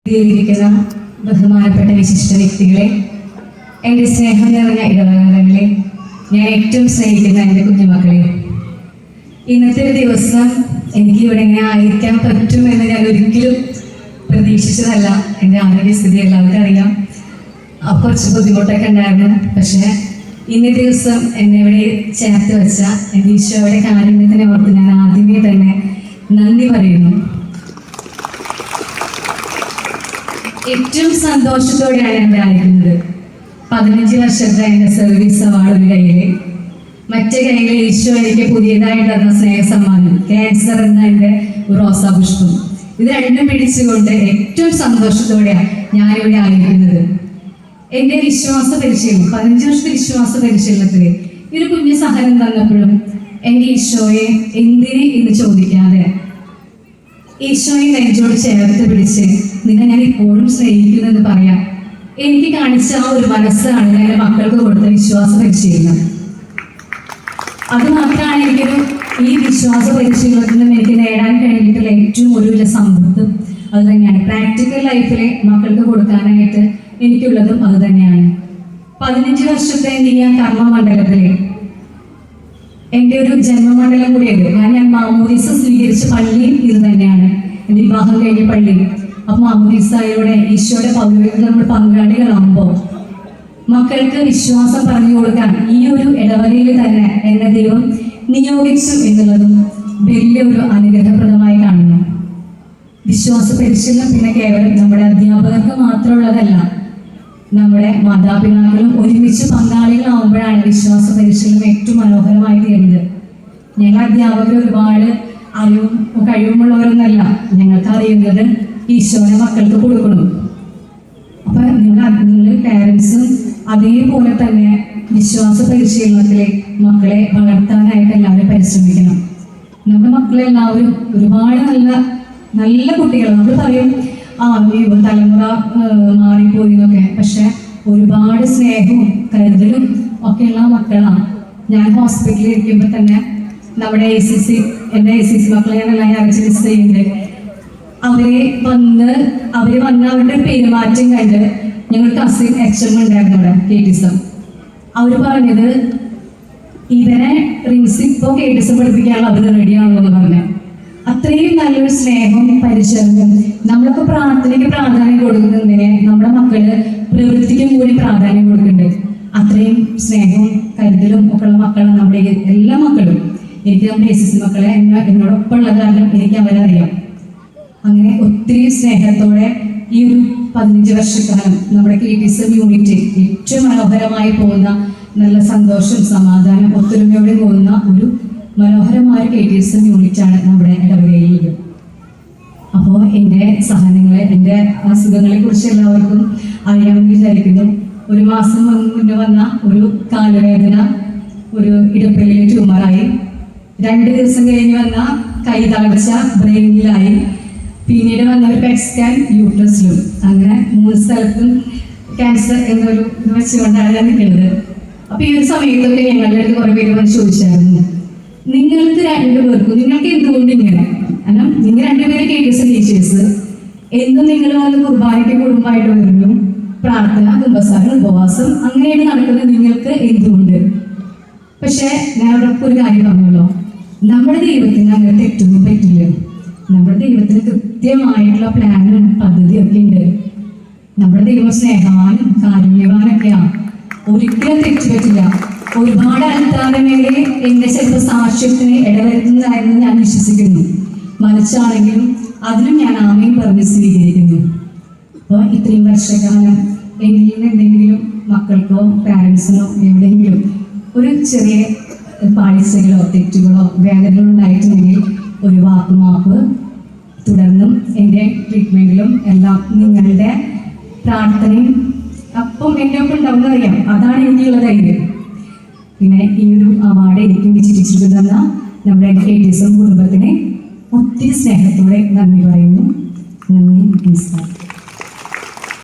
ിരിക്കുന്ന ബഹുമാനപ്പെട്ട വിശിഷ്ട വ്യക്തികളെ, എൻ്റെ സ്നേഹം നിറഞ്ഞ ഇടവകളെ, ഞാൻ ഏറ്റവും സ്നേഹിക്കുന്ന എൻ്റെ കുഞ്ഞുമക്കളെ, ഇന്നത്തെ ഒരു ദിവസം എനിക്ക് ഇവിടെ ഇങ്ങനെ ആയിരിക്കാൻ പറ്റുമെന്ന് ഞാൻ ഒരിക്കലും പ്രതീക്ഷിച്ചതല്ല. എൻ്റെ ആരോഗ്യസ്ഥിതി എല്ലാവർക്കും അറിയാം, കുറച്ച് ബുദ്ധിമുട്ടൊക്കെ ഉണ്ടായിരുന്നു. പക്ഷേ ഇന്നത്തെ ദിവസം എന്നെ ഇവിടെ ചേർത്ത് വെച്ച എൻ്റെ ഈശോയുടെ കാരുണ്യത്തിനെ ഓർത്ത് ഞാൻ ആദ്യമേ തന്നെ നന്ദി പറയുന്നു. ഏറ്റവും സന്തോഷത്തോടെയാണ് ഞാൻ ആയിരിക്കുന്നത്. 15 വർഷത്തെ എൻ്റെ സർവീസ് അവാർഡ് ഒരു കയ്യില്, മറ്റേ കയ്യില് ഈശോ എനിക്ക് പുതിയതായിട്ട് തന്ന സ്നേഹ സമ്മാനം ക്യാൻസർ എന്ന എൻ്റെ റോസാ പുഷ്പം. ഇത് രണ്ടും പിടിച്ചുകൊണ്ട് ഏറ്റവും സന്തോഷത്തോടെയാണ് ഞാനിവിടെ ആയിരിക്കുന്നത്. എൻ്റെ വിശ്വാസ പരിശീലനം 15 വർഷത്തെ വിശ്വാസ പരിശീലനത്തിൽ ഒരു കുഞ്ഞു സഹനം തന്നപ്പോഴും എൻ്റെ ഈശോയെ എന്തിന് എന്ന് ചോദിക്കാതെ ഈശോയെ നെഞ്ചോട് ചേർത്ത് പിടിച്ച് നിന്നെ ഞാൻ ഇപ്പോഴും സ്നേഹിക്കുന്നെന്ന് പറയാം എനിക്ക് കാണിച്ച ആ ഒരു മനസ്സാണ് ഞാൻ എൻ്റെ മക്കൾക്ക് കൊടുത്ത വിശ്വാസ പരിശീലനം. അത് മാത്രമാണ് എനിക്കൊരു ഈ വിശ്വാസ പരിശീലനത്തിൽ നിന്ന് എനിക്ക് നേടാൻ കഴിഞ്ഞിട്ടുള്ള ഏറ്റവും ഒരു സമ്പത്തും അത് തന്നെയാണ്. പ്രാക്ടിക്കൽ ലൈഫിലെ മക്കൾക്ക് കൊടുക്കാനായിട്ട് എനിക്കുള്ളതും അത് തന്നെയാണ്. 15 വർഷത്തെ ഞാൻ കർമ്മമണ്ഡലത്തിലെ എൻ്റെ ഒരു ജന്മമണ്ഡലം കൂടിയുണ്ട്. ഞാൻ മാമോദീസ സ്വീകരിച്ച പള്ളിയും ഇത് തന്നെയാണ്, എൻ്റെ വിവാഹം കഴിഞ്ഞ പള്ളി. അപ്പൊ മാമോദീസയുടെ ഈശോയുടെ പൗരോഹിത്യത്തിൽ നമ്മൾ പങ്കാളികളാകുമ്പോൾ മക്കൾക്ക് വിശ്വാസം പറഞ്ഞു കൊടുക്കാൻ ഈ ഒരു ഇടവകയിൽ തന്നെ എന്നെ ദൈവം നിയോഗിച്ചു എന്നുള്ളതും വലിയൊരു അനുഗ്രഹപ്രദമായി കാണുന്നു. വിശ്വാസ പരിശീലനം പിന്നെ കേവലം നമ്മുടെ അധ്യാപകർക്ക് മാത്രമുള്ളതല്ല, നമ്മുടെ മാതാപിതാക്കളും ഒരുമിച്ച് പങ്കാളികളാവുമ്പോഴാണ് വിശ്വാസ പരിശീലനം ഏറ്റവും മനോഹരമായി തീരുന്നത്. ഞങ്ങൾ അധ്യാപകർ ഒരുപാട് അറിവും കഴിവുമുള്ളവരൊന്നല്ല, ഞങ്ങൾക്ക് അറിയുന്നത് ഈശോയുടെ മക്കൾക്ക് കൊടുക്കണം. അപ്പൊ നിങ്ങൾ പാരൻസും അതേപോലെ തന്നെ വിശ്വാസ പരിശീലനത്തിലെ മക്കളെ വളർത്താനായിട്ട് എല്ലാവരും പരിശ്രമിക്കണം. നമ്മുടെ മക്കളെല്ലാവരും ഒരുപാട് നല്ല നല്ല കുട്ടികൾ. നമ്മൾ പറയും തലമുറ മാറിപ്പോയി എന്നൊക്കെ, പക്ഷെ ഒരുപാട് സ്നേഹവും കരുതലും ഒക്കെയുള്ള മക്കളാണ്. ഞാൻ ഹോസ്പിറ്റലിൽ ഇരിക്കുമ്പോൾ തന്നെ നമ്മുടെ എൻ്റെ ACC മക്കളെ ഞാനെല്ലാം മിസ് ചെയ്യുന്നുണ്ട്. അവര് വന്ന് അവരുടെ പെരുമാറ്റം കണ്ട് ഞങ്ങൾ കസിൻ HM ഉണ്ടായിരുന്നു അവിടെ KTSM. അവര് പറഞ്ഞത് ഇവരെ റിൻസി ഇപ്പോൾ KTSM പഠിപ്പിക്കാനുള്ള അവർ റെഡിയാണെന്ന് പറഞ്ഞു. അത്രയും നല്ലൊരു സ്നേഹവും പരിചരണവും. നമ്മളൊക്കെ പ്രാർത്ഥനയ്ക്ക് പ്രാധാന്യം കൊടുക്കുന്നതിനെ നമ്മുടെ മക്കള് പ്രവൃത്തിക്കും കൂടി പ്രാധാന്യം കൊടുക്കുന്നുണ്ട്. അത്രയും സ്നേഹവും കരുതലും ഒക്കെ ഉള്ള മക്കളാണ് നമ്മുടെ എല്ലാ മക്കളും. എനിക്ക് നമ്മുടെ ACC മക്കളെ എന്നോടൊപ്പം ഉള്ള കാരണം എനിക്ക് അവരറിയാം. അങ്ങനെ ഒത്തിരി സ്നേഹത്തോടെ ഈ ഒരു 15 വർഷക്കാലം നമ്മുടെ KTSM യൂണിറ്റ് ഏറ്റവും മനോഹരമായി പോകുന്ന, നല്ല സന്തോഷം സമാധാനം ഒത്തൊരുമയോടെ പോകുന്ന ഒരു മനോഹരമായ KTSM യൂണിറ്റാണ് നമ്മുടെ ഇടവകയിൽ. അപ്പോൾ എൻ്റെ സഹനങ്ങളെ, എൻ്റെ അസുഖങ്ങളെ കുറിച്ച് എല്ലാവർക്കും അറിയാമെന്ന് വിചാരിക്കുന്നു. ഒരു മാസം മുന്നേ വന്ന ഒരു കാലുവേദന, ഒരു ഇടപ്പല്ലിലെ ട്യൂമറായി. 2 ദിവസം കഴിഞ്ഞ് വന്ന കൈ തളർച്ച ബ്രെയിനിലായി. പിന്നീട് വന്ന ഒരു PET സ്കാൻ യൂട്രസിലും. അങ്ങനെ 3 സ്ഥലത്തും ക്യാൻസർ എന്നൊരു ഇത് വെച്ചുകൊണ്ടാണ് ഞാൻ നിൽക്കുന്നത്. അപ്പൊ ഈ ഒരു സമയത്തൊക്കെ ഞങ്ങളുടെ അടുത്ത് കുറെ പേര് വന്ന് ചോദിച്ചായിരുന്നു, നിങ്ങൾക്ക് 2 പേർക്കും നിങ്ങൾക്ക് എന്തുകൊണ്ട് ഇങ്ങനെ? കാരണം നിങ്ങൾ 2 പേര് KTSM ടീച്ചേഴ്സ്, എന്നും നിങ്ങൾ വന്ന് കുർബാനയ്ക്ക് കുടുംബമായിട്ട് വരുന്നു, പ്രാർത്ഥന, കുമ്പസാരം, ഉപവാസം അങ്ങനെയാണ് നടക്കുന്നത്, നിങ്ങൾക്ക് എന്തുകൊണ്ട്? പക്ഷെ ഞാൻ അവർക്ക് ഒരു കാര്യം പറഞ്ഞല്ലോ, നമ്മുടെ ദൈവത്തിന് അങ്ങനെ തെറ്റൊന്നും പറ്റില്ല. നമ്മുടെ ദൈവത്തിന് കൃത്യമായിട്ടുള്ള പ്ലാനും പദ്ധതിയൊക്കെ ഉണ്ട്. നമ്മുടെ ദൈവം സ്നേഹവാനും കാരുണ്യവാനൊക്കെയാണ്, ഒരിക്കലും തെറ്റുപറ്റില്ല. ഒരുപാട് അൽത്താരമേലെ എന്നെ ചിലപ്പോൾ സാക്ഷ്യത്തിന് ഇടവരുത്തുന്നതായിരുന്നു ഞാൻ വിശ്വസിക്കുന്നു. മറിച്ചാണെങ്കിലും അതിനും ഞാൻ ആമേൻ പറഞ്ഞ് സ്വീകരിക്കുന്നു. അപ്പോൾ ഇത്രയും വർഷക്കാലം എന്നിൽ നിന്ന് എന്തെങ്കിലും മക്കൾക്കോ പാരൻസിനോ എവിടെയെങ്കിലും ഒരു ചെറിയ പാളിച്ചകളോ തെറ്റുകളോ വേദനകളോ ഉണ്ടായിട്ടുണ്ടെങ്കിൽ ഒരു മാപ്പ്. തുടർന്നും എൻ്റെ ട്രീറ്റ്മെൻറ്റിലും എല്ലാം നിങ്ങളുടെ പ്രാർത്ഥനയും അപ്പം എൻ്റെ ഒപ്പം ഉണ്ടാവുന്ന അറിയാം. അതാണ് എനിക്കുള്ള ധൈര്യം. പിന്നെ ഈ ഒരു അവാർഡ് എനിക്ക് വിജയിച്ചിട്ടുണ്ടെന്ന നമ്മുടെ KTSM കുടുംബത്തിനെ ഒത്തിരി സ്നേഹത്തോടെ നന്ദി പറയുന്നു. നന്ദി, നമസ്കാരം.